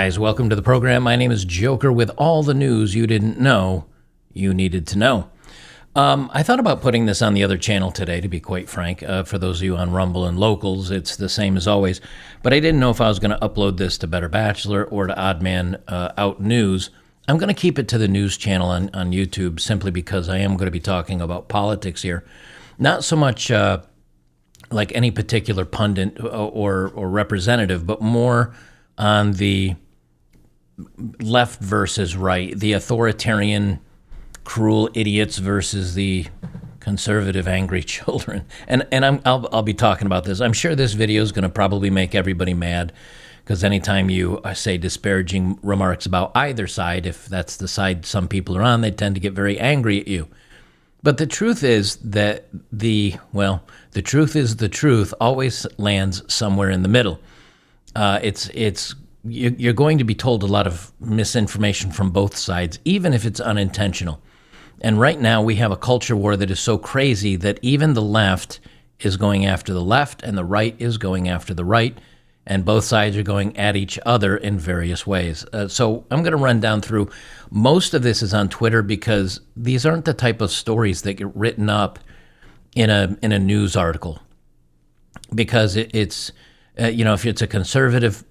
guys, welcome to the program. My name is Joker with all the news you didn't know you needed to know. I thought about putting this on the other channel today, to be quite frank. For those of you on Rumble and Locals, it's the same as always. But I didn't know if I was going to upload this to Better Bachelor or to Odd Man Out News. I'm going to keep it to the news channel on YouTube simply because I am going to be talking about politics here. Not so much like any particular pundit or representative, but more on the left versus right, the authoritarian, cruel idiots versus the conservative, angry children. And I'll be talking about this. I'm sure this video is going to probably make everybody mad, because anytime you say disparaging remarks about either side, if that's the side some people are on, they tend to get very angry at you. But the truth is that the truth always lands somewhere in the middle. You're going to be told a lot of misinformation from both sides, even if it's unintentional. And right now we have a culture war that is so crazy that even the left is going after the left and the right is going after the right, and both sides are going at each other in various ways. So I'm going to run down through. Most of this is on Twitter because these aren't the type of stories that get written up in a news article. Because it's if it's a conservative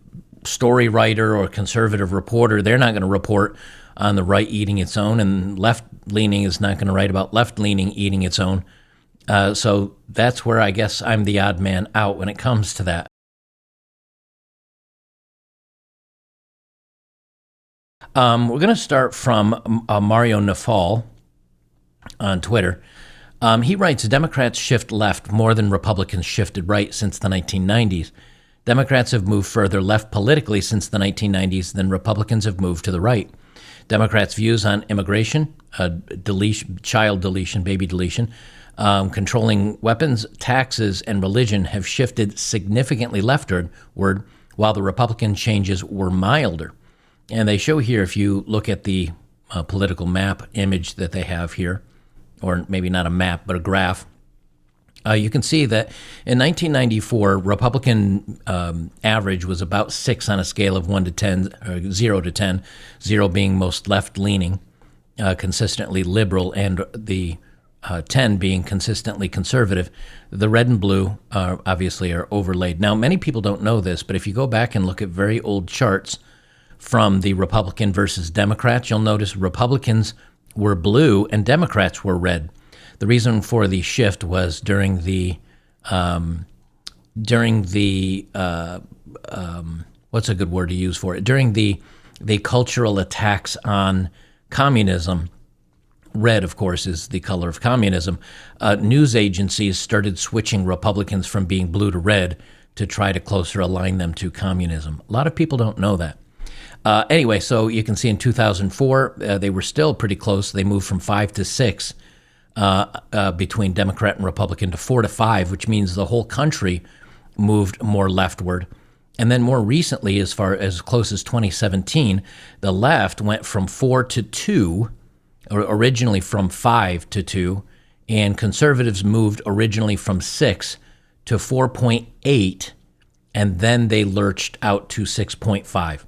story writer or conservative reporter, they're not going to report on the right eating its own, and left-leaning is not going to write about left-leaning eating its own. So that's where I guess I'm the odd man out when it comes to that. We're going to start from Mario Nafal on Twitter. He writes, Democrats shift left more than Republicans shifted right since the 1990s. Democrats have moved further left politically since the 1990s than Republicans have moved to the right. Democrats' views on immigration, child deletion, baby deletion, controlling weapons, taxes, and religion have shifted significantly leftward, while the Republican changes were milder. And they show here, if you look at the political map image that they have here, or maybe not a map, but a graph, you can see that in 1994, Republican average was about 6 on a scale of 1 to 10, or 0 to 10, 0 being most left-leaning, consistently liberal, and the 10 being consistently conservative. The red and blue obviously are overlaid. Now, many people don't know this, but if you go back and look at very old charts from the Republican versus Democrats, you'll notice Republicans were blue and Democrats were red. The reason for the shift was during the what's a good word to use for it? During the cultural attacks on communism. Red, of course, is the color of communism. News agencies started switching Republicans from being blue to red to try to closer align them to communism. A lot of people don't know that. Anyway, so you can see in 2004, they were still pretty close. They moved from 5 to 6 between Democrat and Republican to 4 to 5, which means the whole country moved more leftward. And then more recently, as far as close as 2017, the left went from 4 to 2, or originally from 5 to 2, and conservatives moved originally from 6 to 4.8, and then they lurched out to 6.5.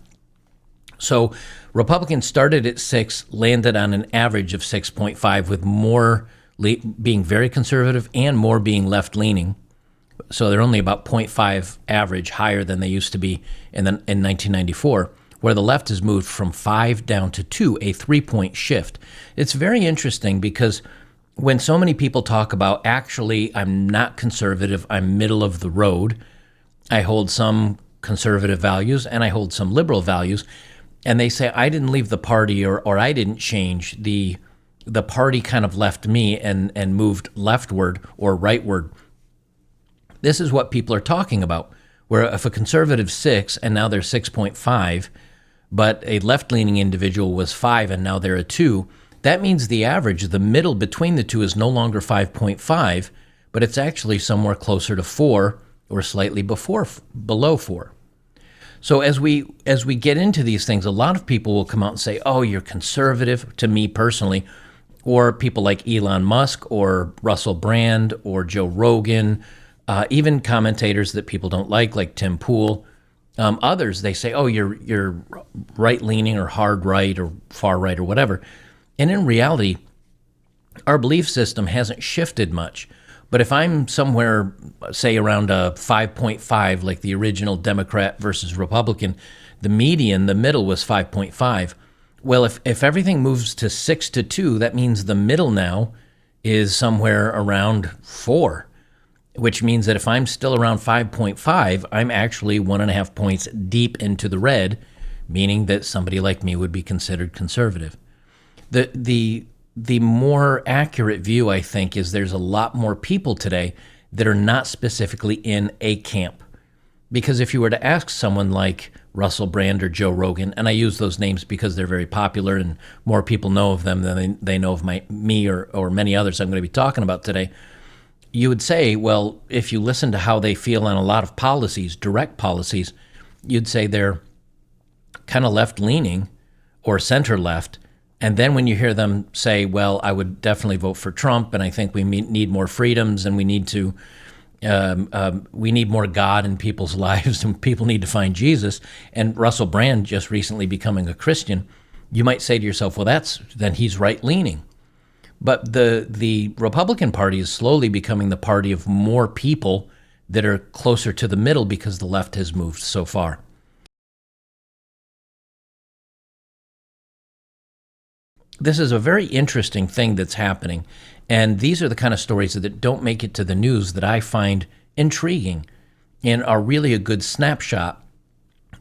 So Republicans started at 6, landed on an average of 6.5, with more being very conservative and more being left-leaning. So they're only about 0.5 average higher than they used to be in 1994, where the left has moved from 5 down to 2, a 3-point shift. It's very interesting because when so many people talk about, actually, I'm not conservative, I'm middle of the road, I hold some conservative values and I hold some liberal values, and they say, I didn't leave the party or I didn't change, the party kind of left me and moved leftward or rightward. This is what people are talking about, where if a conservative 6 and now they're 6.5, but a left-leaning individual was 5 and now they're a 2, that means the average, the middle between the two, is no longer 5.5, but it's actually somewhere closer to 4 or slightly below 4. So as we get into these things, a lot of people will come out and say, oh, you're conservative, to me personally, or people like Elon Musk or Russell Brand or Joe Rogan, even commentators that people don't like Tim Pool, Others, they say, oh, you're right-leaning or hard right or far right or whatever. And in reality, our belief system hasn't shifted much. But if I'm somewhere, say around a 5.5, like the original Democrat versus Republican, the median, the middle was 5.5. Well, if everything moves to 6 to 2, that means the middle now is somewhere around 4, which means that if I'm still around 5.5, I'm actually 1.5 points deep into the red, meaning that somebody like me would be considered conservative. The more accurate view, I think, is there's a lot more people today that are not specifically in a camp. Because if you were to ask someone like Russell Brand or Joe Rogan, and I use those names because they're very popular and more people know of them than they know of me or many others I'm going to be talking about today, you would say, well, if you listen to how they feel on a lot of policies, direct policies, you'd say they're kind of left-leaning or center-left. And then when you hear them say, well, I would definitely vote for Trump, and I think we need more freedoms, and we need more God in people's lives, and people need to find Jesus, and Russell Brand just recently becoming a Christian, you might say to yourself, well, then he's right-leaning. But the Republican Party is slowly becoming the party of more people that are closer to the middle because the left has moved so far. This is a very interesting thing that's happening, and these are the kind of stories that don't make it to the news that I find intriguing and are really a good snapshot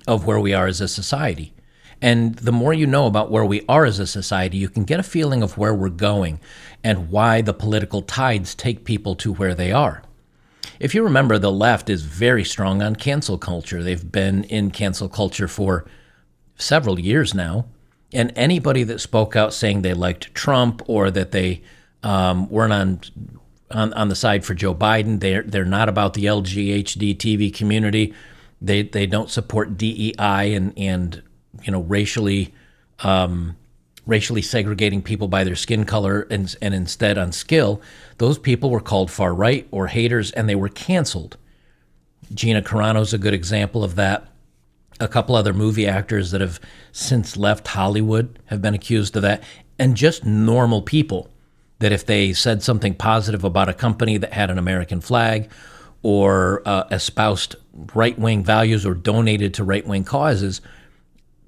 of where we are as a society. And the more you know about where we are as a society, you can get a feeling of where we're going and why the political tides take people to where they are. If you remember, the left is very strong on cancel culture. They've been in cancel culture for several years now. And anybody that spoke out saying they liked Trump or that they weren't on the side for Joe Biden, they're not about the LGHD TV community. They don't support DEI and racially segregating people by their skin color and instead on skill. Those people were called far right or haters, and they were canceled. Gina Carano's a good example of that. A couple other movie actors that have since left Hollywood have been accused of that. And just normal people that if they said something positive about a company that had an American flag or espoused right-wing values or donated to right-wing causes,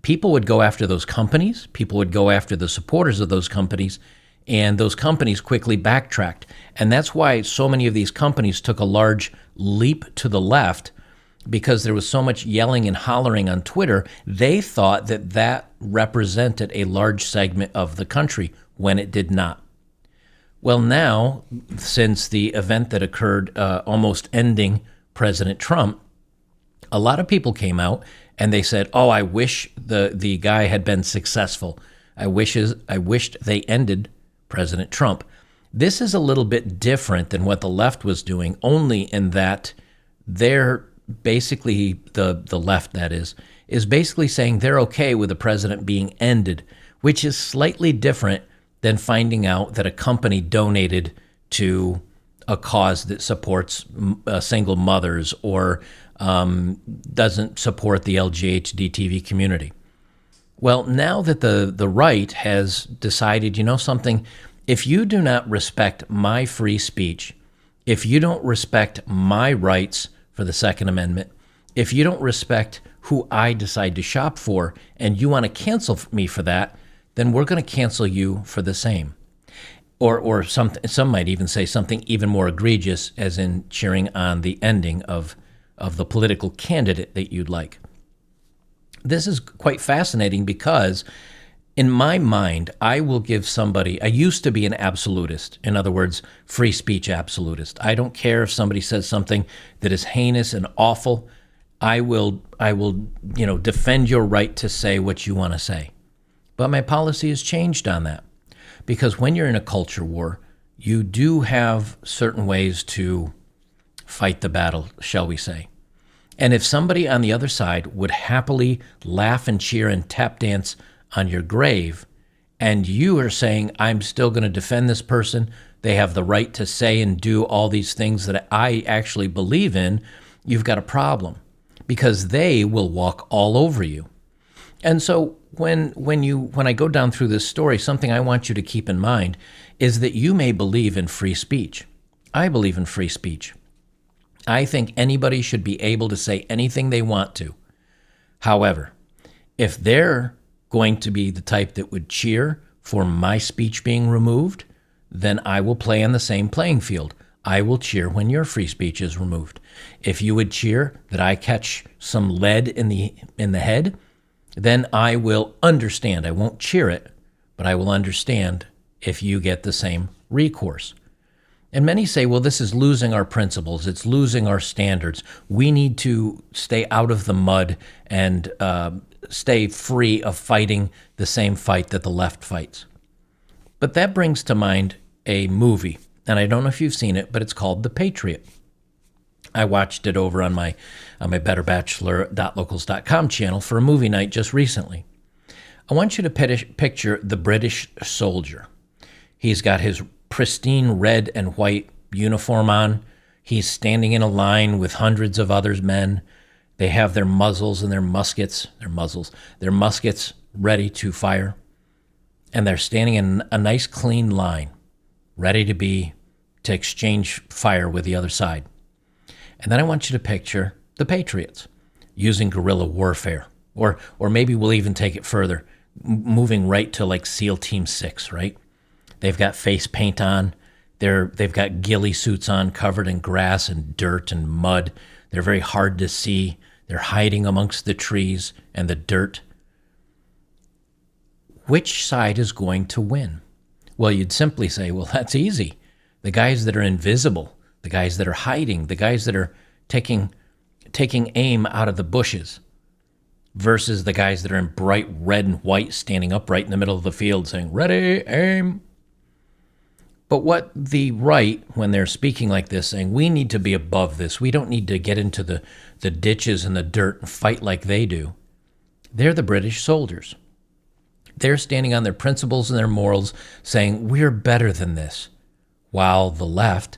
people would go after those companies, people would go after the supporters of those companies, and those companies quickly backtracked. And that's why so many of these companies took a large leap to the left, because there was so much yelling and hollering on Twitter. They thought that represented a large segment of the country when it did not. Well, now, since the event that occurred almost ending President Trump, a lot of people came out and they said, oh, I wish the guy had been successful. I wished they ended President Trump. This is a little bit different than what the left was doing, only in that they're basically, the left, that is basically saying they're okay with the president being ended, which is slightly different than finding out that a company donated to a cause that supports single mothers or doesn't support the LGHD TV community. Well, now that the right has decided, something, if you do not respect my free speech, if you don't respect my rights for the Second Amendment, if you don't respect who I decide to shop for and you want to cancel me for that, then we're going to cancel you for the same. Or some might even say something even more egregious, as in cheering on the ending of the political candidate that you'd like. This is quite fascinating because in my mind, I will give somebody, I used to be an absolutist. In other words, free speech absolutist. I don't care if somebody says something that is heinous and awful. I will defend your right to say what you want to say. But my policy has changed on that, because when you're in a culture war, you do have certain ways to fight the battle, shall we say. And if somebody on the other side would happily laugh and cheer and tap dance on your grave, and you are saying, I'm still going to defend this person, they have the right to say and do all these things that I actually believe in, you've got a problem. because they will walk all over you. And so when I go down through this story, something I want you to keep in mind is that you may believe in free speech. I believe in free speech. I think anybody should be able to say anything they want to. However, if they're going to be the type that would cheer for my speech being removed, then I will play on the same playing field. I will cheer when your free speech is removed. If you would cheer that I catch some lead in the head, then I will understand. I won't cheer it, but I will understand if you get the same recourse. And many say, well, this is losing our principles. It's losing our standards. We need to stay out of the mud and stay free of fighting the same fight that the left fights. But that brings to mind a movie, and I don't know if you've seen it, but it's called The Patriot. I watched it over on my betterbachelor.locals.com channel for a movie night just recently. I want you to picture the British soldier. He's got his pristine red and white uniform on. He's standing in a line with hundreds of other men. They have their muzzles and their muskets ready to fire. And they're standing in a nice clean line, ready to exchange fire with the other side. And then I want you to picture the Patriots using guerrilla warfare, or maybe we'll even take it further, moving right to like SEAL Team 6, right? They've got face paint on. They've got ghillie suits on, covered in grass and dirt and mud. They're very hard to see. They're hiding amongst the trees and the dirt. Which side is going to win? Well, you'd simply say, well, that's easy. The guys that are invisible, the guys that are hiding, the guys that are taking aim out of the bushes versus the guys that are in bright red and white standing upright in the middle of the field saying, ready, aim. But what the right, when they're speaking like this, saying, we need to be above this. We don't need to get into the ditches and the dirt and fight like they do. They're the British soldiers. They're standing on their principles and their morals saying, we're better than this. While the left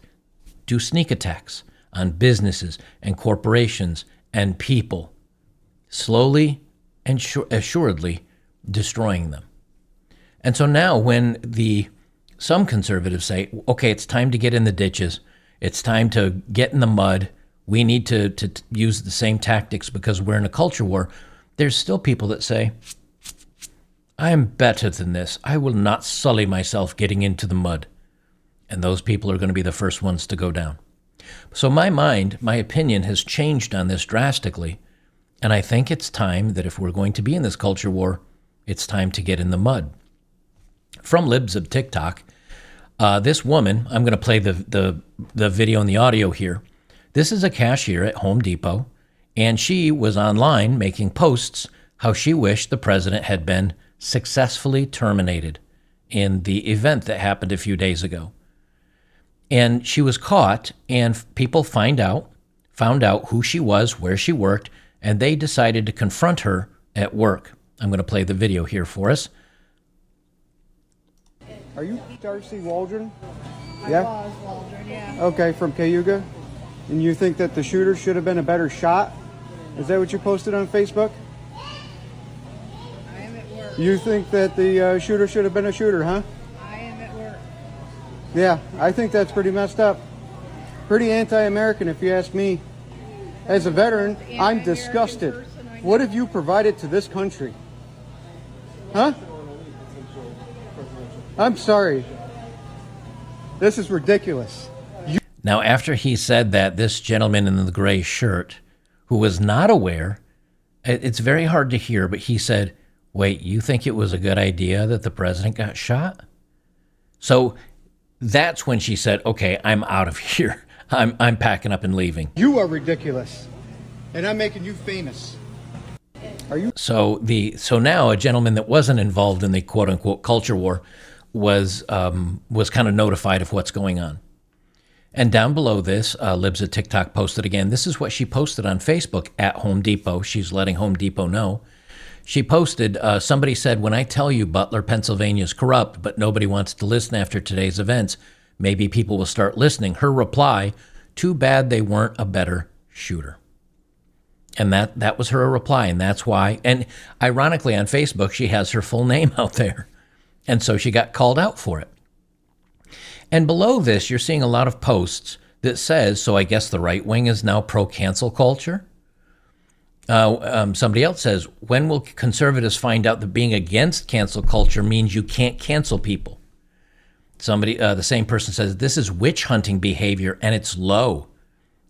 do sneak attacks on businesses and corporations and people, slowly and assuredly destroying them. And so now when some conservatives say, okay, it's time to get in the ditches, it's time to get in the mud, we need to use the same tactics because we're in a culture war, there's still people that say, I am better than this. I will not sully myself getting into the mud. And those people are going to be the first ones to go down. So my opinion has changed on this drastically. And I think it's time that if we're going to be in this culture war, it's time to get in the mud. From Libs of TikTok, this woman, I'm going to play the video and the audio here. This is a cashier at Home Depot, and she was online making posts how she wished the president had been successfully terminated in the event that happened a few days ago. And she was caught, and people found out who she was, where she worked, and they decided to confront her at work. I'm going to play the video here for us. Are you Darcy Waldron? I was Waldron, yeah. Okay, from Cayuga? And you think that the shooter should have been a better shot? Is that what you posted on Facebook? I am at work. You think that the shooter should have been a shooter, huh? I am at work. Yeah, I think that's pretty messed up. Pretty anti-American, if you ask me. As a veteran, I'm disgusted. What have you provided to this country? Huh? I'm sorry. This is ridiculous. Now, after he said that, this gentleman in the gray shirt, who was not aware, it's very hard to hear, but he said, wait, you think it was a good idea that the president got shot? So that's when she said, okay, I'm out of here. I'm packing up and leaving. You are ridiculous, and I'm making you famous. Are you? So now a gentleman that wasn't involved in the quote unquote culture war was kind of notified of what's going on. And down below this, Libs at TikTok posted again. This is what she posted on Facebook at Home Depot. She's letting Home Depot know. She posted, somebody said, when I tell you Butler, Pennsylvania is corrupt, but nobody wants to listen after today's events, maybe people will start listening. Her reply, too bad they weren't a better shooter. And that was her reply, and that's why. And ironically, on Facebook, she has her full name out there. And so she got called out for it. And below this, you're seeing a lot of posts that says, so I guess the right wing is now pro-cancel culture. Somebody else says, when will conservatives find out that being against cancel culture means you can't cancel people? Somebody, the same person says, this is witch hunting behavior and it's low.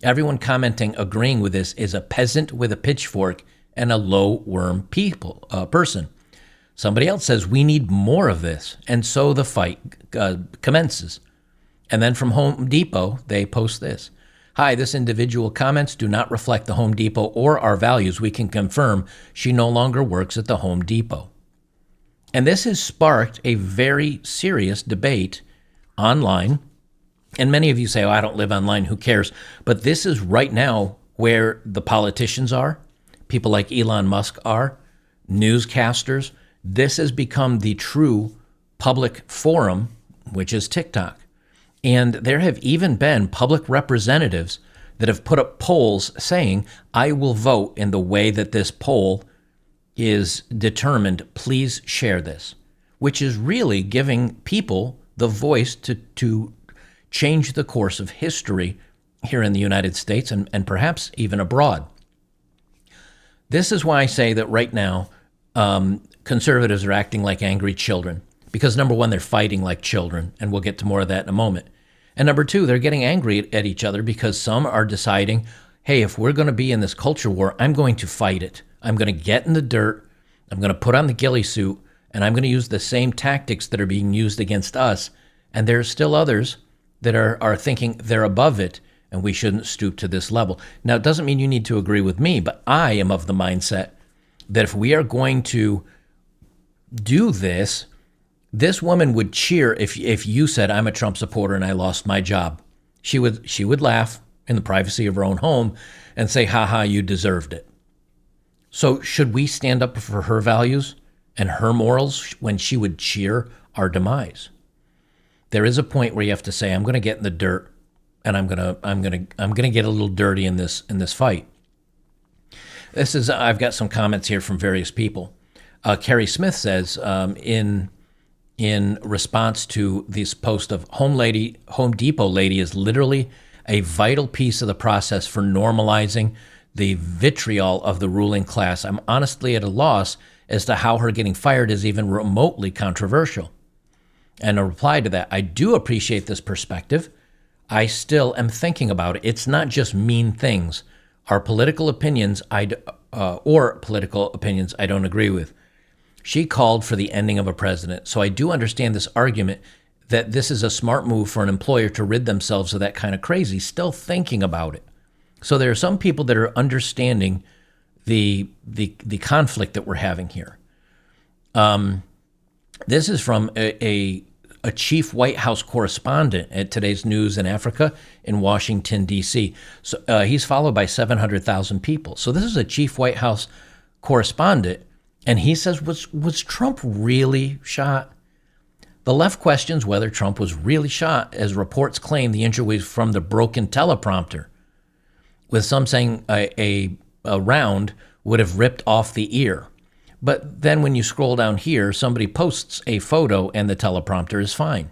Everyone commenting, agreeing with this, is a peasant with a pitchfork and a low worm person. Somebody else says, we need more of this. And so the fight commences. And then from Home Depot, they post this. Hi, this individual comments do not reflect the Home Depot or our values. We can confirm she no longer works at the Home Depot. And this has sparked a very serious debate online. And many of you say, oh, I don't live online, who cares? But this is right now where the politicians are, people like Elon Musk are, newscasters. This has become the true public forum, which is TikTok. And there have even been public representatives that have put up polls saying, I will vote in the way that this poll is determined. Please share this, which is really giving people the voice to change the course of history here in the United States and perhaps even abroad. This is why I say that right now, conservatives are acting like angry children. Because number one, they're fighting like children, and we'll get to more of that in a moment. And number two, they're getting angry at each other because some are deciding, hey, if we're going to be in this culture war, I'm going to fight it. I'm going to get in the dirt. I'm going to put on the ghillie suit, and I'm going to use the same tactics that are being used against us. And there's still others that are thinking they're above it, and we shouldn't stoop to this level. Now, it doesn't mean you need to agree with me, but I am of the mindset that if we are going to do this, this woman would cheer if you said, I'm a Trump supporter and I lost my job. She would laugh in the privacy of her own home and say, ha, you deserved it. So should we stand up for her values and her morals when she would cheer our demise? There is a point where you have to say, I'm going to get in the dirt and I'm going to get a little dirty in this fight. I've got some comments here from various people. Carrie Smith says, in response to this post of Home Depot lady is literally a vital piece of the process for normalizing the vitriol of the ruling class. I'm honestly at a loss as to how her getting fired is even remotely controversial. And a reply to that, I do appreciate this perspective. I still am thinking about it. It's not just mean things. Our political opinions, I don't agree with. She called for the ending of a president. So I do understand this argument that this is a smart move for an employer to rid themselves of that kind of crazy, still thinking about it. So there are some people that are understanding the conflict that we're having here. This is from a chief White House correspondent at today's News in Africa in Washington, D.C. So he's followed by 700,000 people. So this is a chief White House correspondent. And he says, was Trump really shot? The left questions whether Trump was really shot, as reports claim the injury was from the broken teleprompter, with some saying a round would have ripped off the ear. But then when you scroll down here, somebody posts a photo and the teleprompter is fine.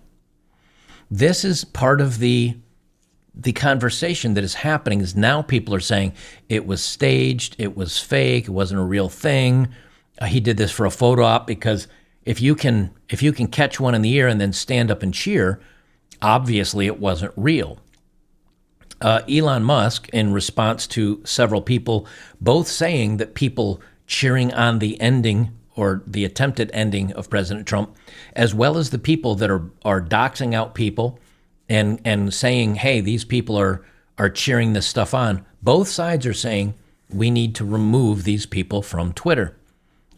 This is part of the conversation that is happening is now people are saying it was staged, it was fake, it wasn't a real thing. He did this for a photo op because if you can catch one in the ear and then stand up and cheer, obviously it wasn't real. Elon Musk, in response to several people, both saying that people cheering on the ending or the attempted ending of President Trump, as well as the people that are doxing out people and saying, hey, these people are cheering this stuff on. Both sides are saying we need to remove these people from Twitter.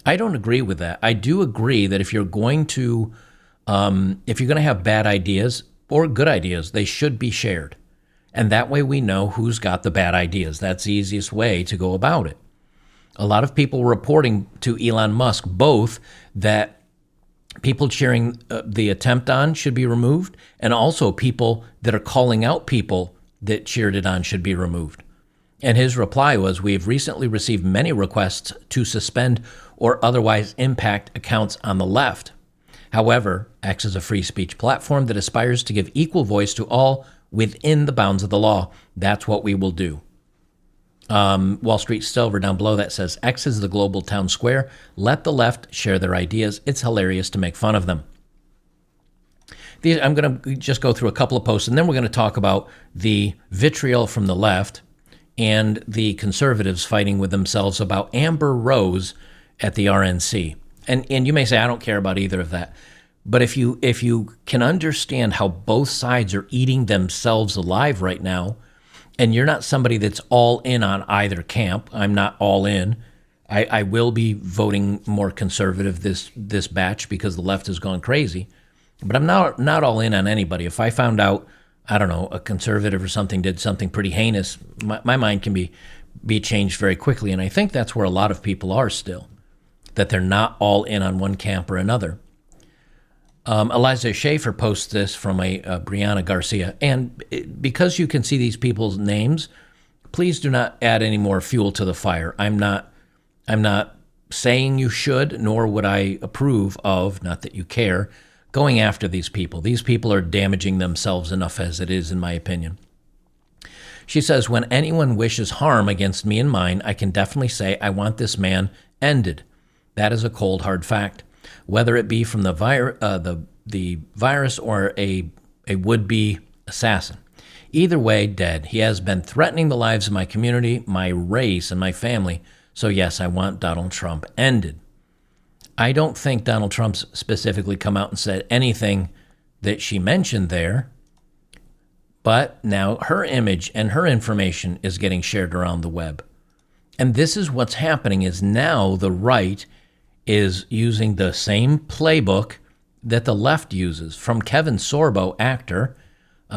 I don't agree with that. I do agree that if you're going to have bad ideas or good ideas, they should be shared. And that way we know who's got the bad ideas. That's the easiest way to go about it. A lot of people reporting to Elon Musk both that people cheering the attempt on should be removed, and also people that are calling out people that cheered it on should be removed. And his reply was, "We have recently received many requests to suspend or otherwise impact accounts on the left. However, X is a free speech platform that aspires to give equal voice to all within the bounds of the law. That's what we will do." Wall Street Silver down below that says, "X is the global town square. Let the left share their ideas. It's hilarious to make fun of them." I'm going to just go through a couple of posts, and then we're going to talk about the vitriol from the left and the conservatives fighting with themselves about Amber Rose at the RNC. And you may say, I don't care about either of that. But if you can understand how both sides are eating themselves alive right now, and you're not somebody that's all in on either camp, I'm not all in. I will be voting more conservative this batch because the left has gone crazy. But I'm not all in on anybody. If I found out, I don't know, a conservative or something did something pretty heinous, my mind can be changed very quickly. And I think that's where a lot of people are still, that they're not all in on one camp or another. Eliza Schaefer posts this from a Brianna Garcia. And because you can see these people's names, please do not add any more fuel to the fire. I'm not saying you should, nor would I approve of, not that you care, going after these people. These people are damaging themselves enough as it is, in my opinion. She says, when anyone wishes harm against me and mine, I can definitely say I want this man ended. That is a cold, hard fact. Whether it be from the virus or a would-be assassin. Either way, dead. He has been threatening the lives of my community, my race, and my family. So yes, I want Donald Trump ended. I don't think Donald Trump's specifically come out and said anything that she mentioned there, but now her image and her information is getting shared around the web. And this is what's happening, is now the right is using the same playbook that the left uses. From Kevin Sorbo, actor,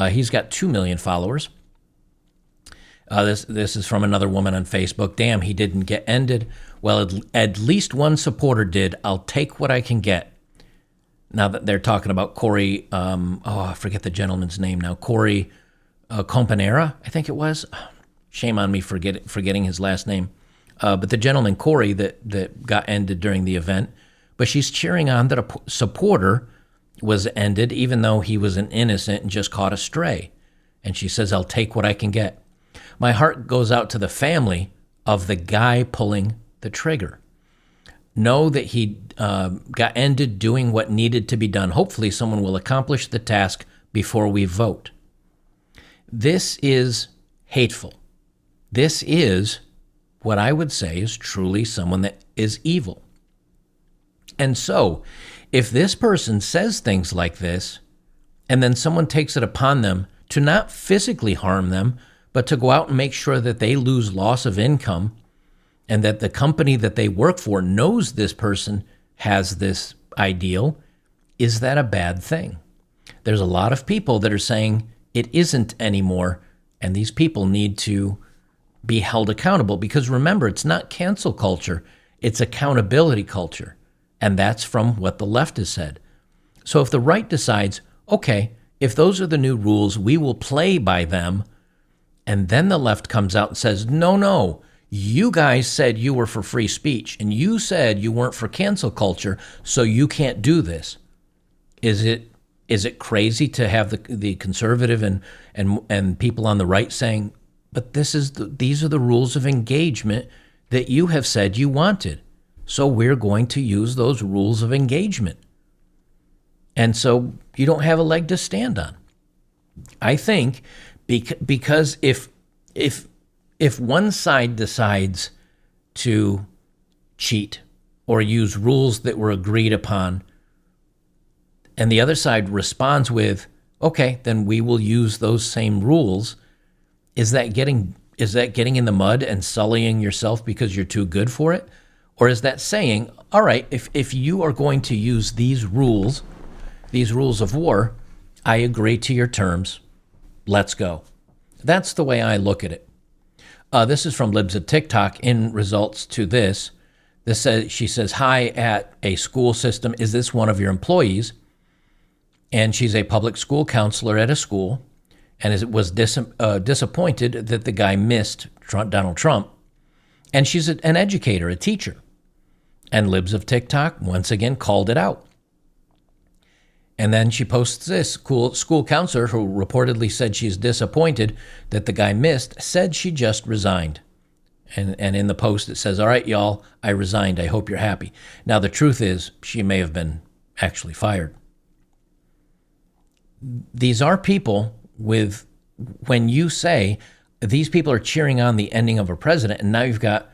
he's got 2 million followers. This is from another woman on Facebook. Damn, he didn't get ended. Well, at least one supporter did. I'll take what I can get. Now that they're talking about Corey, I forget the gentleman's name now. Corey Companera, I think it was. Shame on me forgetting his last name. But the gentleman, Corey, that got ended during the event. But she's cheering on that a supporter was ended, even though he was an innocent and just caught a stray. And she says, I'll take what I can get. My heart goes out to the family of the guy pulling the trigger. Know that he got ended doing what needed to be done. Hopefully someone will accomplish the task before we vote. This is hateful. This is what I would say is truly someone that is evil. And so, if this person says things like this, and then someone takes it upon them to not physically harm them, but to go out and make sure that they lose loss of income, and that the company that they work for knows this person has this ideal, is that a bad thing? There's a lot of people that are saying it isn't anymore, and these people need to be held accountable. Because remember, it's not cancel culture, it's accountability culture. And that's from what the left has said. So if the right decides, okay, if those are the new rules, we will play by them, and then the left comes out and says, no, you guys said you were for free speech, and you said you weren't for cancel culture, so you can't do this. Is it crazy to have the conservative and people on the right saying, but these are the rules of engagement that you have said you wanted, so we're going to use those rules of engagement. And so you don't have a leg to stand on. I think because if one side decides to cheat or use rules that were agreed upon, and the other side responds with, okay, then we will use those same rules, is that getting in the mud and sullying yourself because you're too good for it? Or is that saying, all right, if you are going to use these rules of war, I agree to your terms, let's go. That's the way I look at it. This is from Libs of TikTok. In results to this she says, hi, at a school system, is this one of your employees? And she's a public school counselor at a school, and was disappointed that the guy missed Donald Trump. And she's an educator, a teacher. And Libs of TikTok, once again, called it out. And then she posts this. School counselor, who reportedly said she's disappointed that the guy missed, said she just resigned. And in the post it says, all right, y'all, I resigned. I hope you're happy. Now, the truth is she may have been actually fired. These are people with, when you say these people are cheering on the ending of a president, and now you've got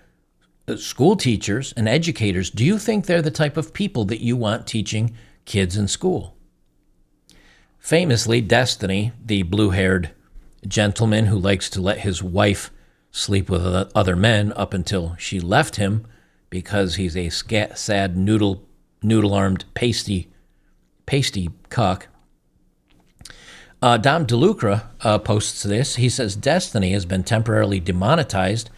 school teachers and educators, do you think they're the type of people that you want teaching kids in school? Famously, Destiny, the blue-haired gentleman who likes to let his wife sleep with other men up until she left him because he's a sad noodle-armed pasty cuck. Dom DeLucra posts this. He says, Destiny has been temporarily demonetized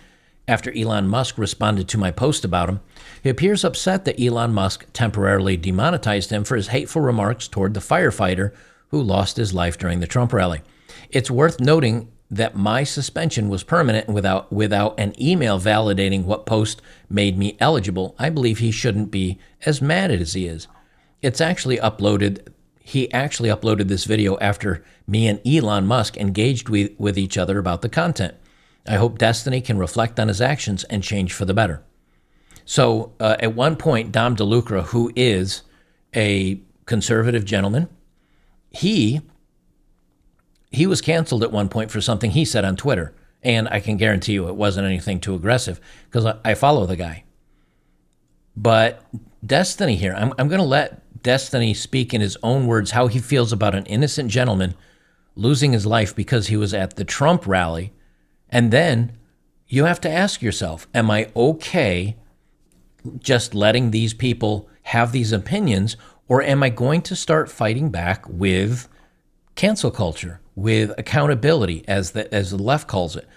after Elon Musk responded to my post about him. He appears upset that Elon Musk temporarily demonetized him for his hateful remarks toward the firefighter who lost his life during the Trump rally. It's worth noting that my suspension was permanent and without an email validating what post made me eligible. I believe he shouldn't be as mad as he is. He actually uploaded this after after me and Elon Musk engaged with each other about the content. I hope Destiny can reflect on his actions and change for the better. So at one point, Dom DeLucra, who is a conservative gentleman, he was canceled at one point for something he said on Twitter. And I can guarantee you it wasn't anything too aggressive because I follow the guy. But Destiny here, I'm going to let Destiny speak in his own words how he feels about an innocent gentleman losing his life because he was at the Trump rally. And then you have to ask yourself, am I okay just letting these people have these opinions, or am I going to start fighting back with cancel culture, with accountability, as the left calls it?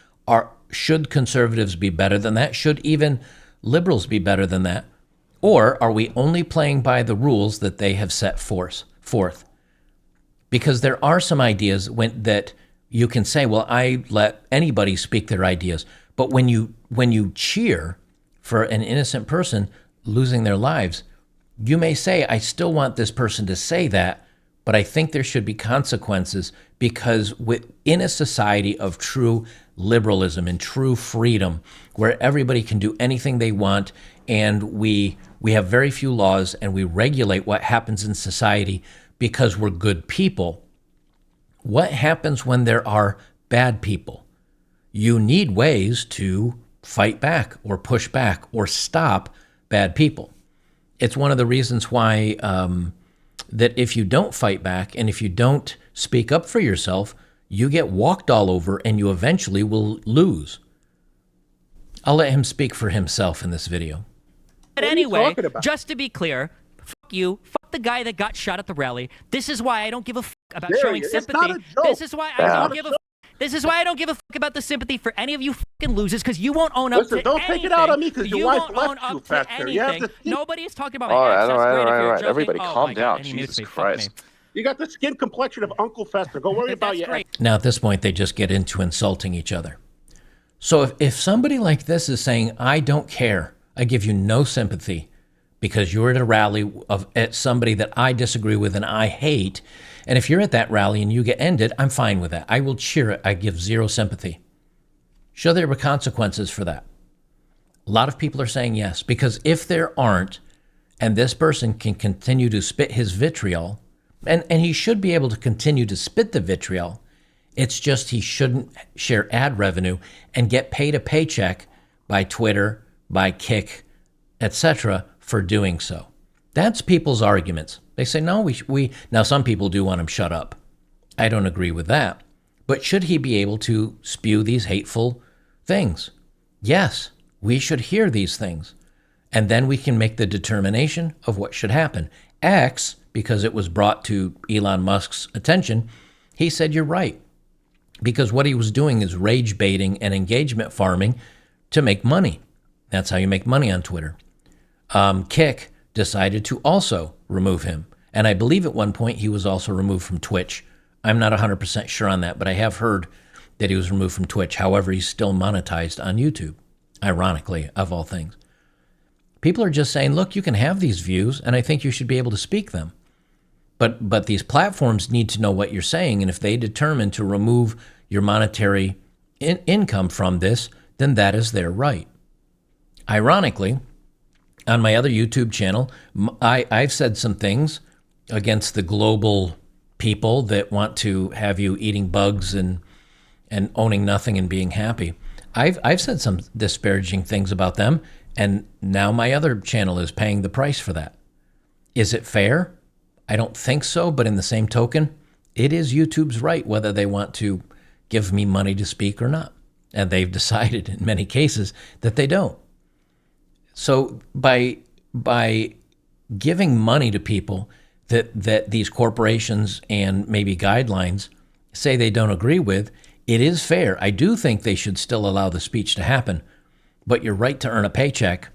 Should conservatives be better than that? Should even liberals be better than that? Or are we only playing by the rules that they have set forth? Because there are some ideas that you can say, well, I let anybody speak their ideas. But when you cheer for an innocent person losing their lives, you may say, I still want this person to say that, but I think there should be consequences, because in a society of true liberalism and true freedom, where everybody can do anything they want, and we have very few laws, and we regulate what happens in society because we're good people, what happens when there are bad people? You need ways to fight back or push back or stop bad people. It's one of the reasons why that if you don't fight back and if you don't speak up for yourself, you get walked all over and you eventually will lose. I'll let him speak for himself in this video. But anyway, just to be clear, fuck you, fuck the guy that got shot at the rally. This is why I don't give a fuck about showing sympathy. This is why I don't give a fuck. This is why I don't give a fuck about the sympathy for any of you fucking losers, because you won't own up to anything. Don't take it out on me because your wife left you, Fester. Nobody is talking about all my access. right. Joking. Everybody calm down. God, Jesus Christ. You got the skin complexion of Uncle Fester. Go worry about your ex. Now, at this point, they just get into insulting each other. So if somebody like this is saying, I don't care, I give you no sympathy because you're at a rally at somebody that I disagree with and I hate, and if you're at that rally and you get ended, I'm fine with that. I will cheer it. I give zero sympathy. Sure, there were consequences for that. A lot of people are saying yes, because if there aren't, and this person can continue to spit his vitriol, and he should be able to continue to spit the vitriol, it's just he shouldn't share ad revenue and get paid a paycheck by Twitter, by Kick, etc. for doing so. That's people's arguments. They say, no, we now some people do want him shut up. I don't agree with that. But should he be able to spew these hateful things? Yes, we should hear these things. And then we can make the determination of what should happen. X, because it was brought to Elon Musk's attention, he said, you're right. Because what he was doing is rage baiting and engagement farming to make money. That's how you make money on Twitter. Kick decided to also remove him. And I believe at one point he was also removed from Twitch. I'm not 100% sure on that, but I have heard that he was removed from Twitch. However, he's still monetized on YouTube, ironically, of all things. People are just saying, look, you can have these views, and I think you should be able to speak them. But these platforms need to know what you're saying, and if they determine to remove your monetary income from this, then that is their right. Ironically, on my other YouTube channel, I've said some things against the global people that want to have you eating bugs and owning nothing and being happy. I've said some disparaging things about them, and now my other channel is paying the price for that. Is it fair? I don't think so, but in the same token, it is YouTube's right whether they want to give me money to speak or not. And they've decided in many cases that they don't. So by giving money to people that these corporations and maybe guidelines say they don't agree with, it is fair. I do think they should still allow the speech to happen, but your right to earn a paycheck,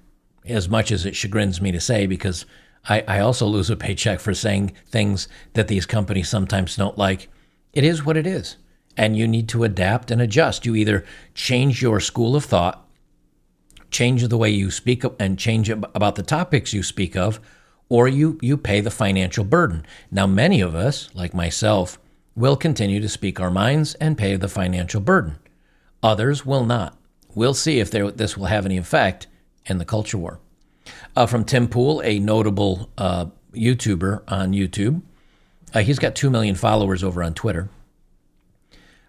as much as it chagrins me to say, because I also lose a paycheck for saying things that these companies sometimes don't like, it is what it is. And you need to adapt and adjust. You either change your school of thought, change the way you speak and change about the topics you speak of, or you pay the financial burden. Now, many of us, like myself, will continue to speak our minds and pay the financial burden. Others will not. We'll see if this will have any effect in the culture war. From Tim Pool, a notable YouTuber on YouTube. He's got 2 million followers over on Twitter.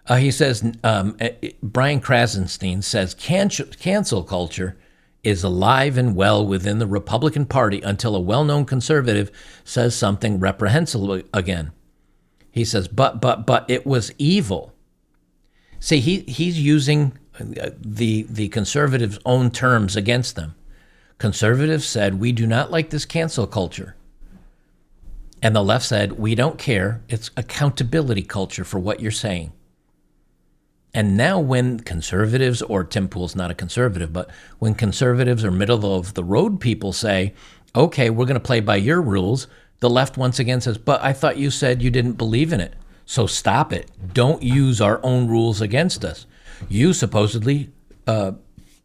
He says, Brian Krasenstein says, cancel culture is alive and well within the Republican Party until a well-known conservative says something reprehensible again. He says, but it was evil. See, he's using the conservatives' own terms against them. Conservatives said, we do not like this cancel culture. And the left said, we don't care. It's accountability culture for what you're saying. And now when conservatives, or Tim Pool's not a conservative, but when conservatives or middle of the road people say, okay, we're going to play by your rules, the left once again says, but I thought you said you didn't believe in it. So stop it. Don't use our own rules against us. You supposedly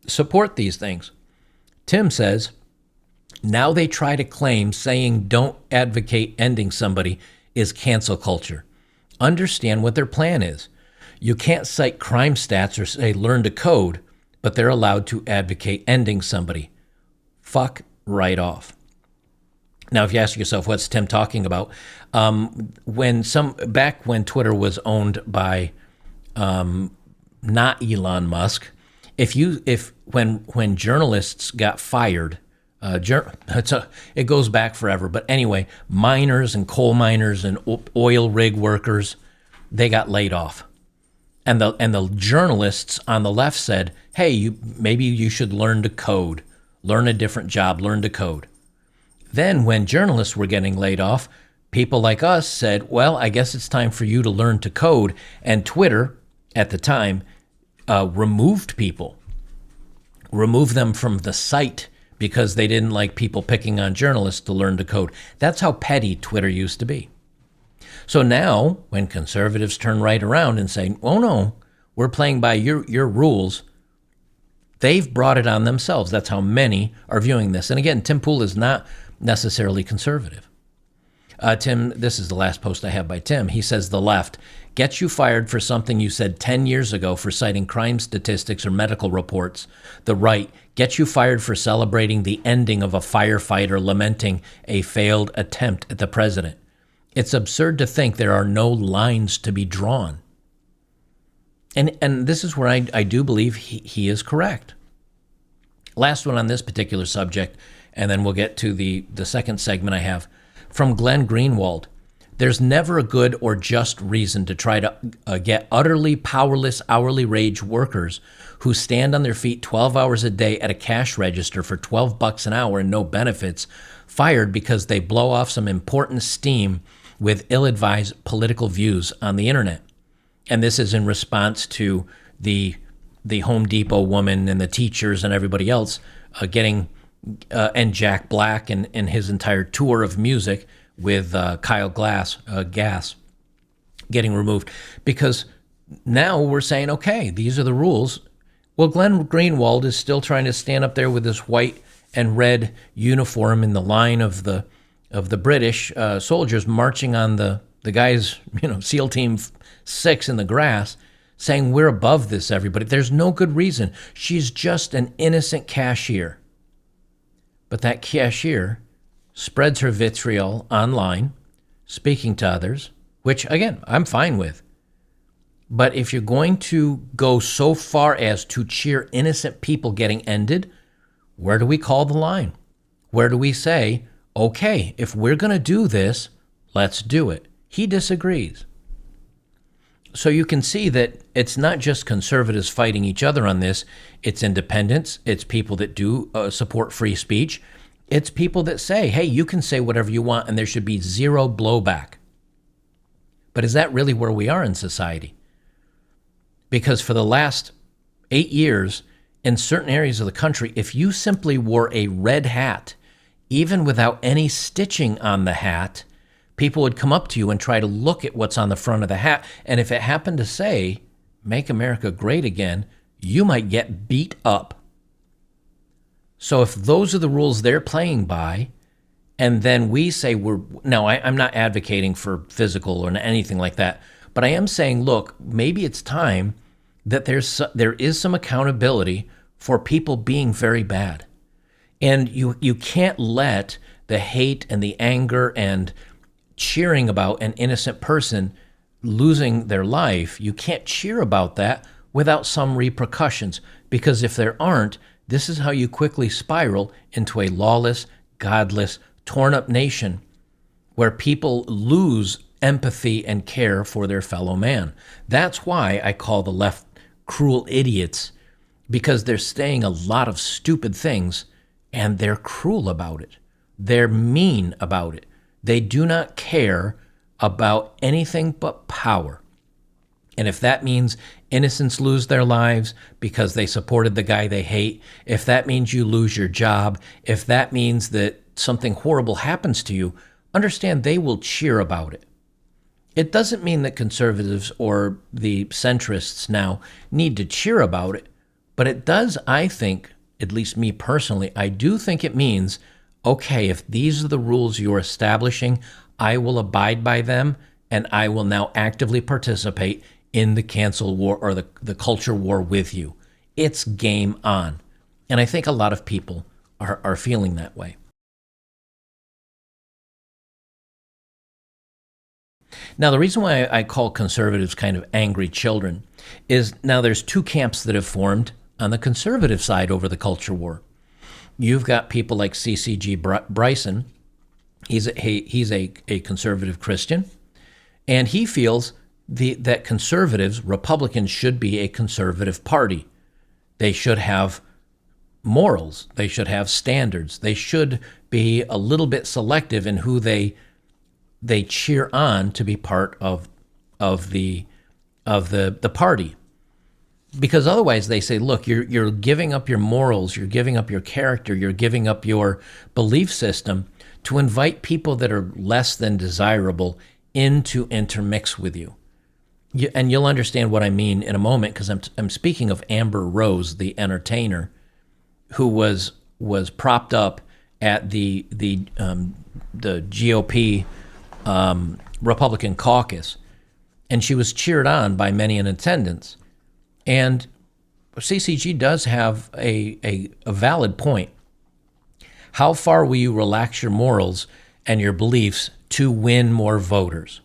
support these things. Tim says, now they try to claim saying don't advocate ending somebody is cancel culture. Understand what their plan is. You can't cite crime stats or say learn to code, but they're allowed to advocate ending somebody. Fuck right off. Now, if you ask yourself, what's Tim talking about? Back when Twitter was owned by not Elon Musk, when journalists got fired, it goes back forever. But anyway, miners and coal miners and oil rig workers, they got laid off. And the journalists on the left said, hey, maybe you should learn to code, learn a different job, learn to code. Then when journalists were getting laid off, people like us said, well, I guess it's time for you to learn to code. And Twitter, at the time, removed them from the site because they didn't like people picking on journalists to learn to code. That's how petty Twitter used to be. So now, when conservatives turn right around and say, oh no, we're playing by your rules, they've brought it on themselves. That's how many are viewing this. And again, Tim Pool is not necessarily conservative. Tim, this is the last post I have by Tim. He says the left gets you fired for something you said 10 years ago for citing crime statistics or medical reports. The right gets you fired for celebrating the ending of a firefighter lamenting a failed attempt at the president. It's absurd to think there are no lines to be drawn. And this is where I do believe he is correct. Last one on this particular subject, and then we'll get to the second segment I have. From Glenn Greenwald, there's never a good or just reason to try to get utterly powerless hourly wage workers who stand on their feet 12 hours a day at a cash register for $12 an hour and no benefits fired because they blow off some important steam with ill-advised political views on the internet. And this is in response to the Home Depot woman and the teachers and everybody else getting and Jack Black and his entire tour of music with Kyle Gass getting removed because now we're saying, okay, these are the rules. Well, Glenn Greenwald is still trying to stand up there with his white and red uniform in the line of the British soldiers marching on the guys, SEAL Team 6 in the grass, saying we're above this, everybody. There's no good reason. She's just an innocent cashier. But that cashier spreads her vitriol online, speaking to others, which, again, I'm fine with. But if you're going to go so far as to cheer innocent people getting ended, where do we call the line? Where do we say, okay, if we're going to do this, let's do it? He disagrees. So you can see that it's not just conservatives fighting each other on this. It's independents. It's people that do support free speech. It's people that say, hey, you can say whatever you want and there should be zero blowback. But is that really where we are in society? Because for the last 8 years, in certain areas of the country, if you simply wore a red hat, even without any stitching on the hat, people would come up to you and try to look at what's on the front of the hat. And if it happened to say, "Make America Great Again," you might get beat up. So if those are the rules they're playing by, and then we say I'm not advocating for physical or anything like that, but I am saying, look, maybe it's time that there is some accountability for people being very bad. And you can't let the hate and the anger and cheering about an innocent person losing their life, you can't cheer about that without some repercussions. Because if there aren't, this is how you quickly spiral into a lawless, godless, torn up nation where people lose empathy and care for their fellow man. That's why I call the left cruel idiots, because they're saying a lot of stupid things and they're cruel about it. They're mean about it. They do not care about anything but power. And if that means innocents lose their lives because they supported the guy they hate, if that means you lose your job, if that means that something horrible happens to you, understand they will cheer about it. It doesn't mean that conservatives or the centrists now need to cheer about it, but it does, I think, at least me personally, I do think it means, okay, if these are the rules you're establishing, I will abide by them, and I will now actively participate in the cancel war or the culture war with you. It's game on. And I think a lot of people are feeling that way. Now, the reason why I call conservatives kind of angry children is now there's two camps that have formed on the conservative side over the culture war. You've got people like CCG Bryson. He's a conservative Christian, and he feels that conservatives, Republicans, should be a conservative party. They should have morals. They should have standards. They should be a little bit selective in who they cheer on to be part of the party. Because otherwise they say, look, you're giving up your morals, you're giving up your character, you're giving up your belief system to invite people that are less than desirable in to intermix with you. And you'll understand what I mean in a moment, because I'm speaking of Amber Rose, the entertainer, who was propped up at the GOP Republican caucus, and she was cheered on by many in attendance. And CCG does have a valid point. How far will you relax your morals and your beliefs to win more voters?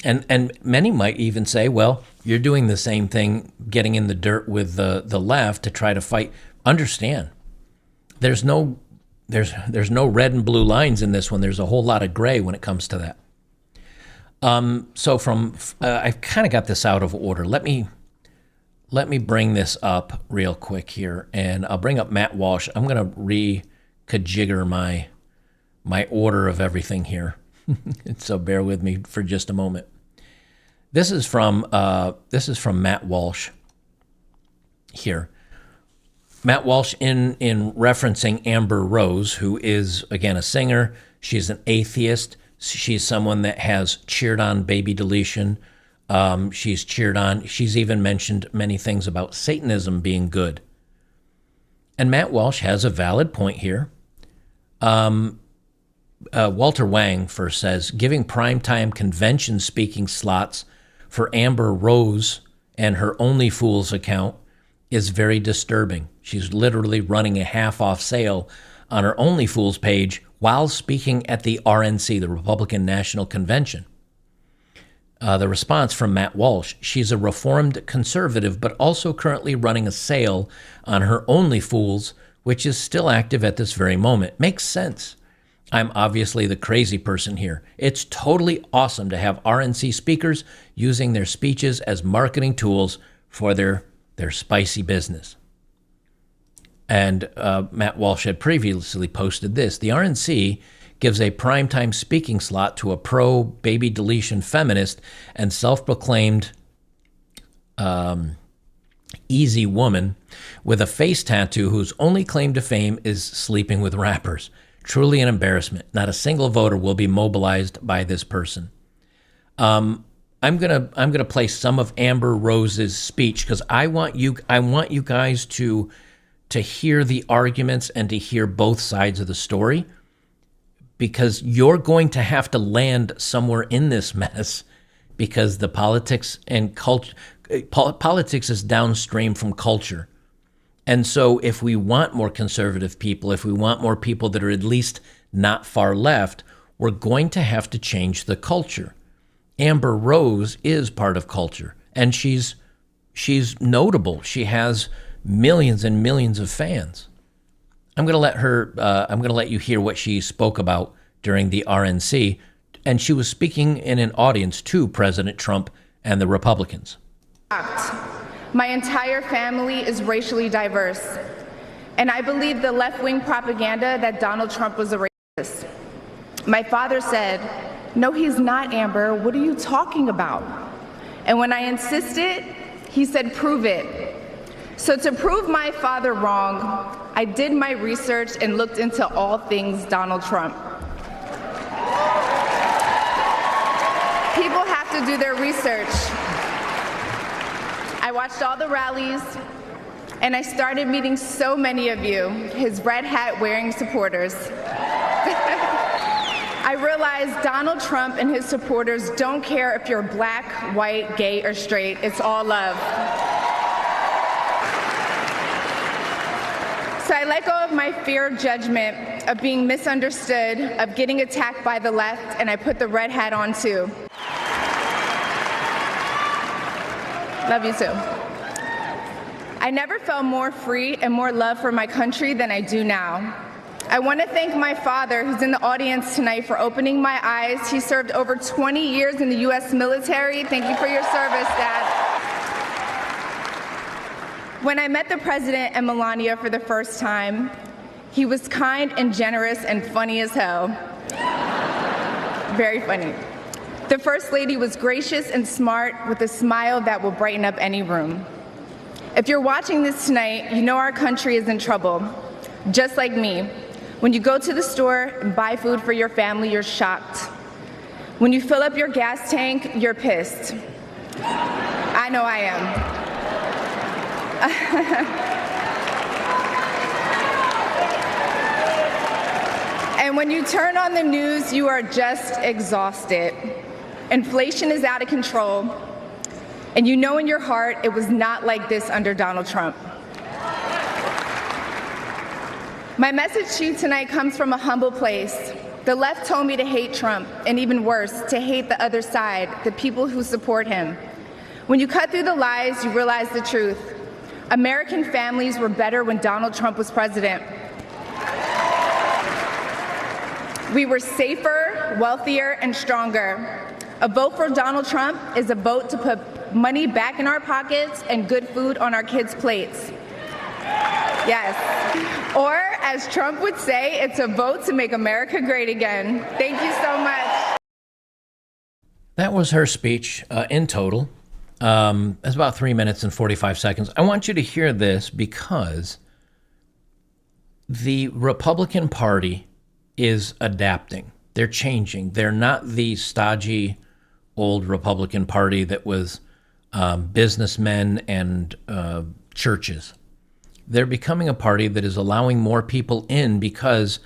And many might even say, well, you're doing the same thing, getting in the dirt with the left to try to fight. Understand, there's no red and blue lines in this one. There's a whole lot of gray when it comes to that. So I've kind of got this out of order. Let me bring this up real quick here, and I'll bring up Matt Walsh. I'm going to re-kajigger my order of everything here. So bear with me for just a moment. This is from Matt Walsh here. Matt Walsh in referencing Amber Rose, who is, again, a singer. She's an atheist. She's someone that has cheered on baby deletion, She's cheered on. She's even mentioned many things about Satanism being good. And Matt Walsh has a valid point here. Walter Wang first says, giving primetime convention speaking slots for Amber Rose and her OnlyFools account is very disturbing. She's literally running a half-off sale on her OnlyFools page while speaking at the RNC, the Republican National Convention. The response from Matt Walsh, she's a reformed conservative, but also currently running a sale on her OnlyFools, which is still active at this very moment. Makes sense. I'm obviously the crazy person here. It's totally awesome to have RNC speakers using their speeches as marketing tools for their spicy business. And Matt Walsh had previously posted this. The RNC gives a primetime speaking slot to a pro-baby deletion feminist and self-proclaimed easy woman with a face tattoo whose only claim to fame is sleeping with rappers. Truly an embarrassment. Not a single voter will be mobilized by this person. I'm gonna play some of Amber Rose's speech because I want you guys to hear the arguments and to hear both sides of the story, because you're going to have to land somewhere in this mess, because the politics and politics is downstream from culture. And so if we want more conservative people, if we want more people that are at least not far left, we're going to have to change the culture. Amber Rose is part of culture, and she's notable. She has millions and millions of fans. I'm going to let you hear what she spoke about during the RNC, and she was speaking in an audience to President Trump and the Republicans. My entire family is racially diverse, and I believe the left-wing propaganda that Donald Trump was a racist. My father said, "No, he's not, Amber. What are you talking about?" And when I insisted, he said, "Prove it." So to prove my father wrong, I did my research and looked into all things Donald Trump. People have to do their research. I watched all the rallies, and I started meeting so many of you, his red hat wearing supporters. I realized Donald Trump and his supporters don't care if you're black, white, gay, or straight. It's all love. So I let go of my fear of judgment, of being misunderstood, of getting attacked by the left, and I put the red hat on too. Love you too. I never felt more free and more love for my country than I do now. I want to thank my father, who's in the audience tonight, for opening my eyes. He served over 20 years in the U.S. military. Thank you for your service, Dad. When I met the President and Melania for the first time, he was kind and generous and funny as hell. Very funny. The First Lady was gracious and smart with a smile that will brighten up any room. If you're watching this tonight, you know our country is in trouble. Just like me. When you go to the store and buy food for your family, you're shocked. When you fill up your gas tank, you're pissed. I know I am. And when you turn on the news, you are just exhausted. Inflation is out of control, and you know in your heart it was not like this under Donald Trump. My message to you tonight comes from a humble place. The left told me to hate Trump, and even worse, to hate the other side, the people who support him. When you cut through the lies, you realize the truth. American families were better when Donald Trump was president. We were safer, wealthier, and stronger. A vote for Donald Trump is a vote to put money back in our pockets and good food on our kids' plates. Yes. Or, as Trump would say, it's a vote to make America great again. Thank you so much. That was her speech in total. It's about 3 minutes and 45 seconds. I want you to hear this because the Republican Party is adapting. They're changing. They're not the stodgy old Republican Party that was businessmen and churches. They're becoming a party that is allowing more people in because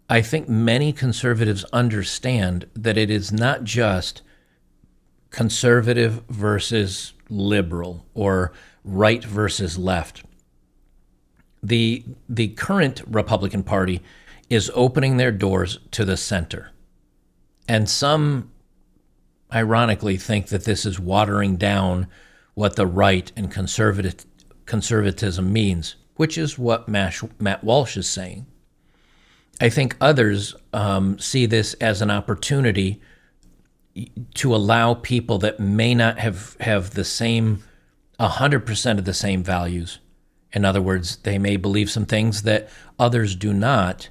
I think many conservatives understand that it is not just conservative versus liberal or right versus left. The current Republican Party is opening their doors to the center. And some, ironically, think that this is watering down what the right and conservatism means, which is what Matt Walsh is saying. I think others see this as an opportunity to allow people that may not have the same 100% of the same values. In other words, they may believe some things that others do not,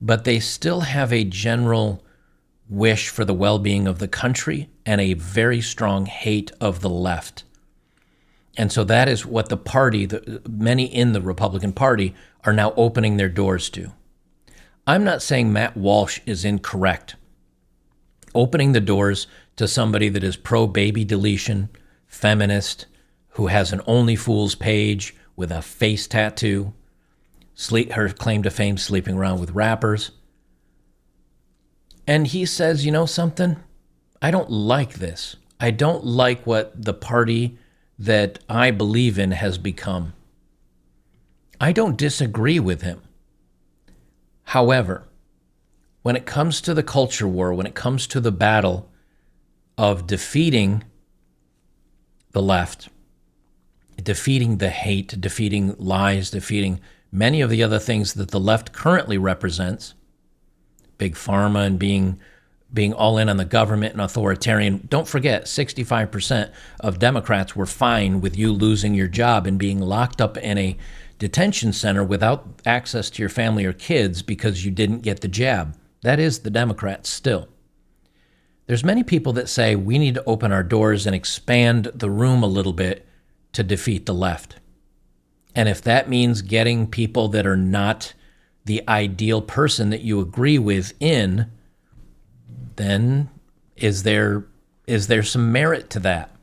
but they still have a general wish for the well-being of the country and a very strong hate of the left. And so that is what the party, many in the Republican Party, are now opening their doors to. I'm not saying Matt Walsh is incorrect. Opening the doors to somebody that is pro-baby deletion, feminist, who has an OnlyFools page with a face tattoo, her claim to fame sleeping around with rappers. And he says, you know something? I don't like this. I don't like what the party that I believe in has become. I don't disagree with him. However, when it comes to the culture war, when it comes to the battle of defeating the left, defeating the hate, defeating lies, defeating many of the other things that the left currently represents, big pharma and being all in on the government and authoritarian. Don't forget, 65% of Democrats were fine with you losing your job and being locked up in a detention center without access to your family or kids because you didn't get the jab. That is the Democrats still. There's many people that say we need to open our doors and expand the room a little bit to defeat the left. And if that means getting people that are not the ideal person that you agree with in, then is there some merit to that?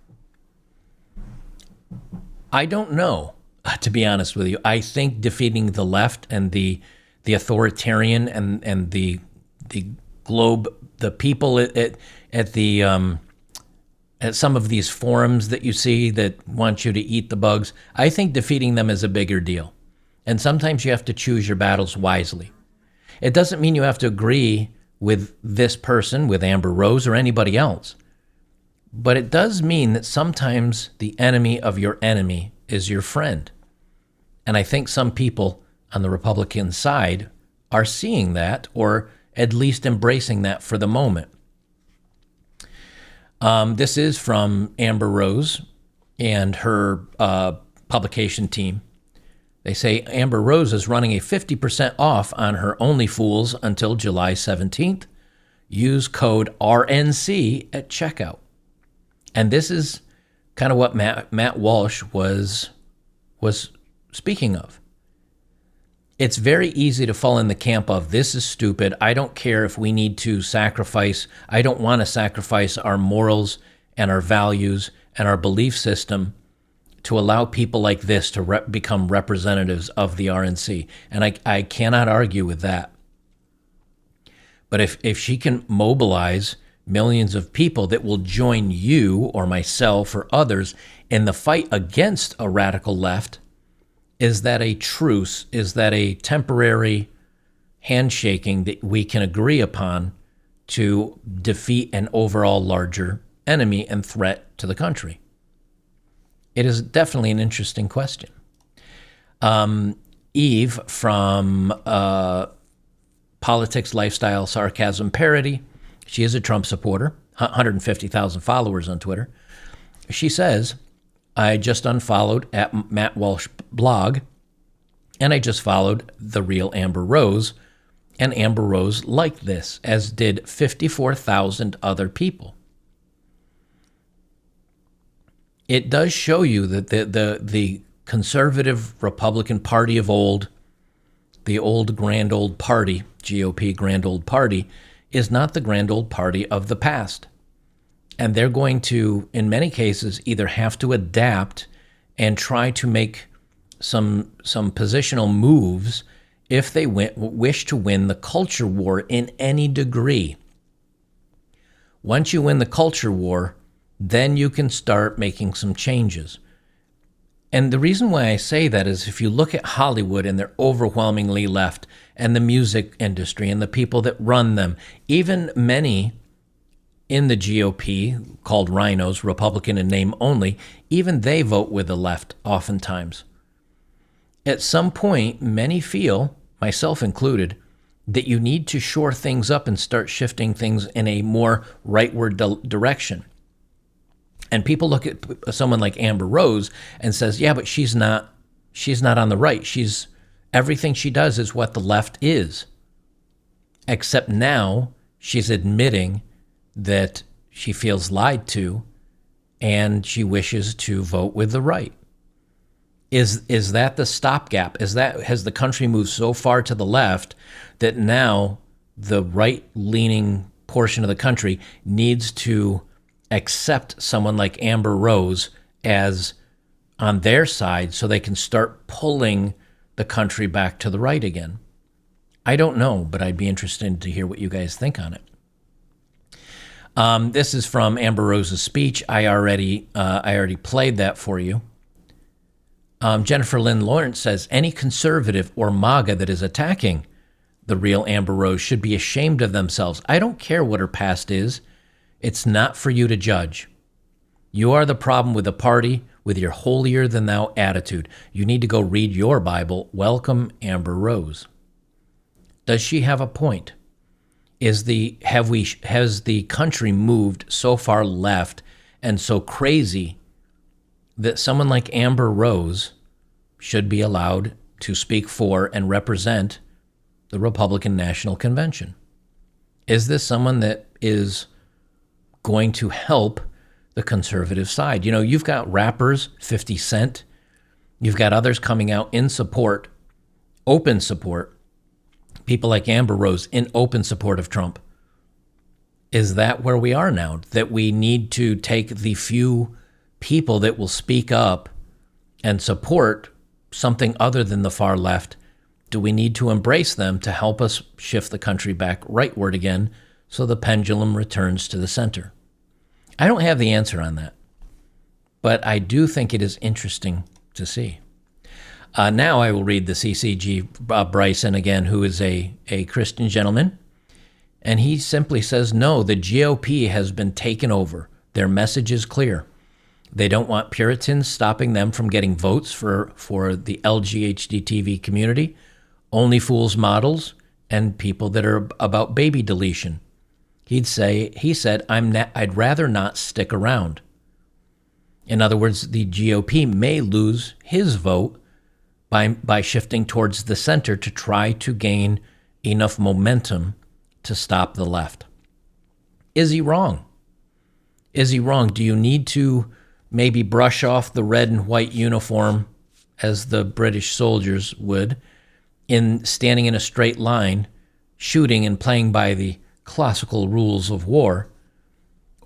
I don't know, to be honest with you. I think defeating the left and the authoritarian and the globe, the people at some of these forums that you see that want you to eat the bugs, I think defeating them is a bigger deal. And sometimes you have to choose your battles wisely. It doesn't mean you have to agree with this person, with Amber Rose or anybody else. But it does mean that sometimes the enemy of your enemy is your friend. And I think some people on the Republican side are seeing that, or at least embracing that for the moment. This is from Amber Rose and her publication team. They say Amber Rose is running a 50% off on her OnlyFools until July 17th. Use code RNC at checkout. And this is kind of what Matt Walsh was speaking of. It's very easy to fall in the camp of, this is stupid. I don't care if we need to sacrifice. I don't want to sacrifice our morals and our values and our belief system to allow people like this to become representatives of the RNC. And I cannot argue with that. But if she can mobilize millions of people that will join you or myself or others in the fight against a radical left, is that a truce? Is that a temporary handshaking that we can agree upon to defeat an overall larger enemy and threat to the country? It is definitely an interesting question. Eve from Politics, Lifestyle, Sarcasm, Parody. She is a Trump supporter, 150,000 followers on Twitter. She says, I just unfollowed at Matt Walsh blog, and I just followed the real Amber Rose, and Amber Rose liked this, as did 54,000 other people. It does show you that the conservative Republican Party of old, the old grand old party, GOP grand old party, is not the grand old party of the past. And they're going to, in many cases, either have to adapt and try to make some positional moves if they wish to win the culture war in any degree. Once you win the culture war, then you can start making some changes. And the reason why I say that is if you look at Hollywood and they're overwhelmingly left, and the music industry and the people that run them, even many in the GOP, called rhinos, Republican in name only, even they vote with the left oftentimes. At some point, many feel, myself included, that you need to shore things up and start shifting things in a more rightward direction. And people look at someone like Amber Rose and says, yeah, but she's not on the right. Everything she does is what the left is. Except now she's admitting that she feels lied to and she wishes to vote with the right. Is that the stopgap? Has the country moved so far to the left that now the right-leaning portion of the country needs to accept someone like Amber Rose as on their side so they can start pulling the country back to the right again? I don't know, but I'd be interested to hear what you guys think on it. This is from Amber Rose's speech. I already played that for you. Jennifer Lynn Lawrence says, any conservative or MAGA that is attacking the real Amber Rose should be ashamed of themselves. I don't care what her past is. It's not for you to judge. You are the problem with the party, with your holier-than-thou attitude. You need to go read your Bible. Welcome, Amber Rose. Does she have a point? Has the country moved so far left and so crazy that someone like Amber Rose should be allowed to speak for and represent the Republican National Convention? Is this someone that is going to help the conservative side? You know, you've got rappers, 50 Cent, you've got others coming out in support, open support, people like Amber Rose in open support of Trump. Is that where we are now? That we need to take the few people that will speak up and support something other than the far left? Do we need to embrace them to help us shift the country back rightward again so the pendulum returns to the center? I don't have the answer on that, but I do think it is interesting to see. Now I will read the CCG Bryson again, who is a Christian gentleman, and he simply says, no, the GOP has been taken over. Their message is clear. They don't want Puritans stopping them from getting votes for the LGHDTV community, OnlyFools models, and people that are about baby deletion. He said, I'd rather not stick around. In other words, the GOP may lose his vote by shifting towards the center to try to gain enough momentum to stop the left. Is he wrong? Is he wrong? Do you need to maybe brush off the red and white uniform as the British soldiers would in standing in a straight line, shooting and playing by the classical rules of war?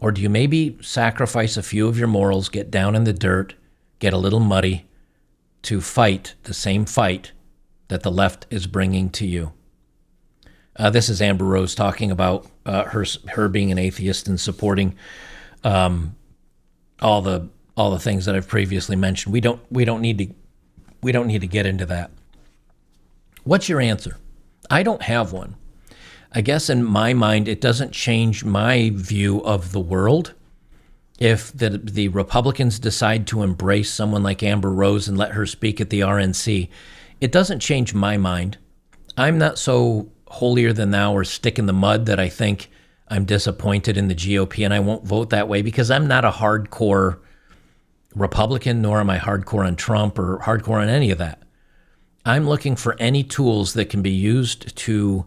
Or do you maybe sacrifice a few of your morals, get down in the dirt, get a little muddy to fight the same fight that the left is bringing to you? This is Amber Rose talking about her being an atheist and supporting all the things that I've previously mentioned. We don't need to get into that. What's your answer? I don't have one. I guess in my mind, it doesn't change my view of the world if the Republicans decide to embrace someone like Amber Rose and let her speak at the RNC. It doesn't change my mind. I'm not so holier than thou or stick in the mud that I think I'm disappointed in the GOP and I won't vote that way, because I'm not a hardcore Republican, nor am I hardcore on Trump or hardcore on any of that. I'm looking for any tools that can be used to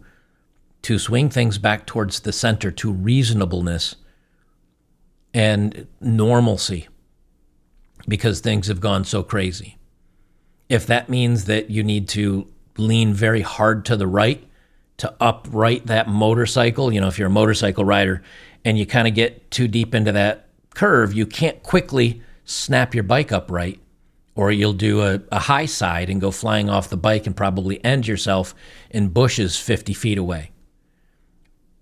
swing things back towards the center, to reasonableness and normalcy, because things have gone so crazy. If that means that you need to lean very hard to the right to upright that motorcycle, you know, if you're a motorcycle rider and you kind of get too deep into that curve, you can't quickly snap your bike upright, or you'll do a high side and go flying off the bike and probably end yourself in bushes 50 feet away.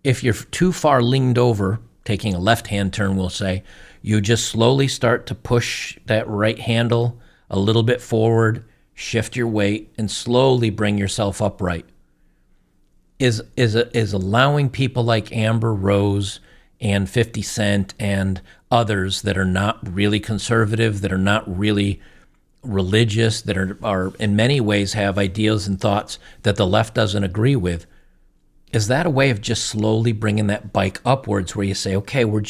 If you're too far leaned over, taking a left-hand turn, we'll say, you just slowly start to push that right handle a little bit forward, shift your weight, and slowly bring yourself upright. Is allowing people like Amber Rose and 50 Cent and others that are not really conservative, that are not really religious, that are in many ways have ideas and thoughts that the left doesn't agree with, is that a way of just slowly bringing that bike upwards where you say, okay, we're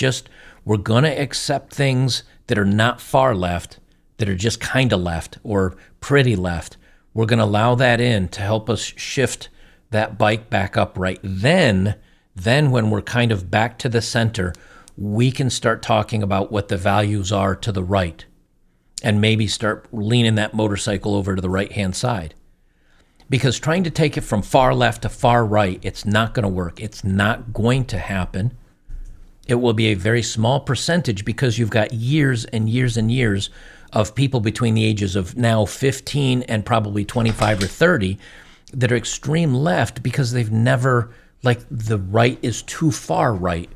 going to accept things that are not far left, that are just kind of left or pretty left. We're going to allow that in to help us shift that bike back upright. Then when we're kind of back to the center, we can start talking about what the values are to the right and maybe start leaning that motorcycle over to the right-hand side. Because trying to take it from far left to far right, it's not going to work. It's not going to happen. It will be a very small percentage because you've got years and years and years of people between the ages of now 15 and probably 25 or 30 that are extreme left because they've never, like, the right is too far right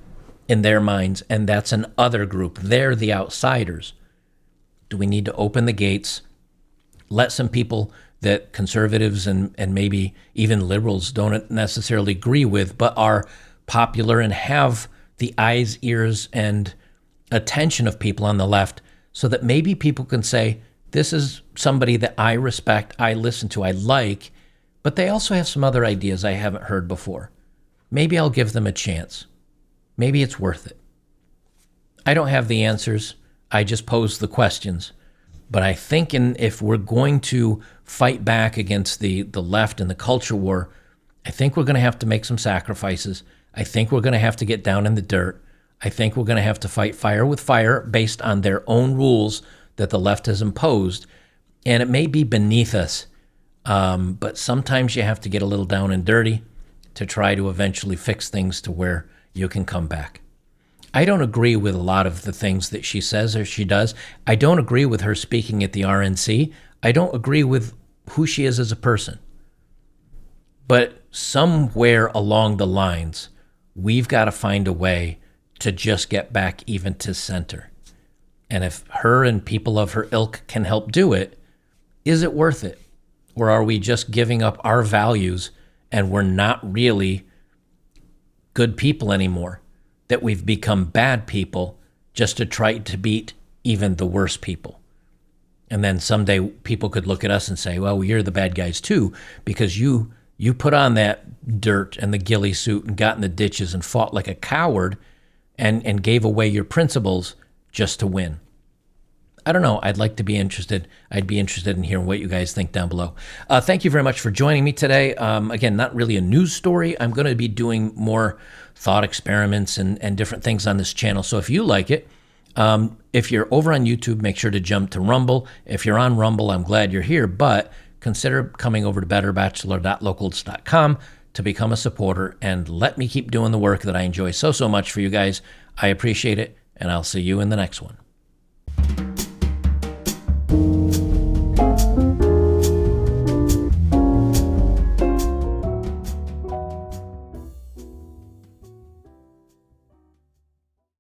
in their minds, and that's an other group. They're the outsiders. Do we need to open the gates, let some people that conservatives and maybe even liberals don't necessarily agree with, but are popular and have the eyes, ears, and attention of people on the left, so that maybe people can say, this is somebody that I respect, I listen to, I like, but they also have some other ideas I haven't heard before. Maybe I'll give them a chance. Maybe it's worth it. I don't have the answers. I just pose the questions. But I think if we're going to fight back against the left and the culture war, I think we're going to have to make some sacrifices. I think we're going to have to get down in the dirt. I think we're going to have to fight fire with fire based on their own rules that the left has imposed. And it may be beneath us, but sometimes you have to get a little down and dirty to try to eventually fix things to where you can come back. I don't agree with a lot of the things that she says or she does. I don't agree with her speaking at the RNC. I don't agree with who she is as a person. But somewhere along the lines, we've got to find a way to just get back even to center. And if her and people of her ilk can help do it, is it worth it? Or are we just giving up our values and we're not really good people anymore? That we've become bad people just to try to beat even the worst people. And then someday people could look at us and say, well, you're the bad guys too, because you put on that dirt and the ghillie suit and got in the ditches and fought like a coward and gave away your principles just to win. I don't know. I'd be interested in hearing what you guys think down below. Thank you very much for joining me today. Again, not really a news story. I'm going to be doing more thought experiments and different things on this channel. So if you like it, if you're over on YouTube, make sure to jump to Rumble. If you're on Rumble, I'm glad you're here, but consider coming over to betterbachelor.locals.com to become a supporter and let me keep doing the work that I enjoy so much for you guys. I appreciate it, and I'll see you in the next one.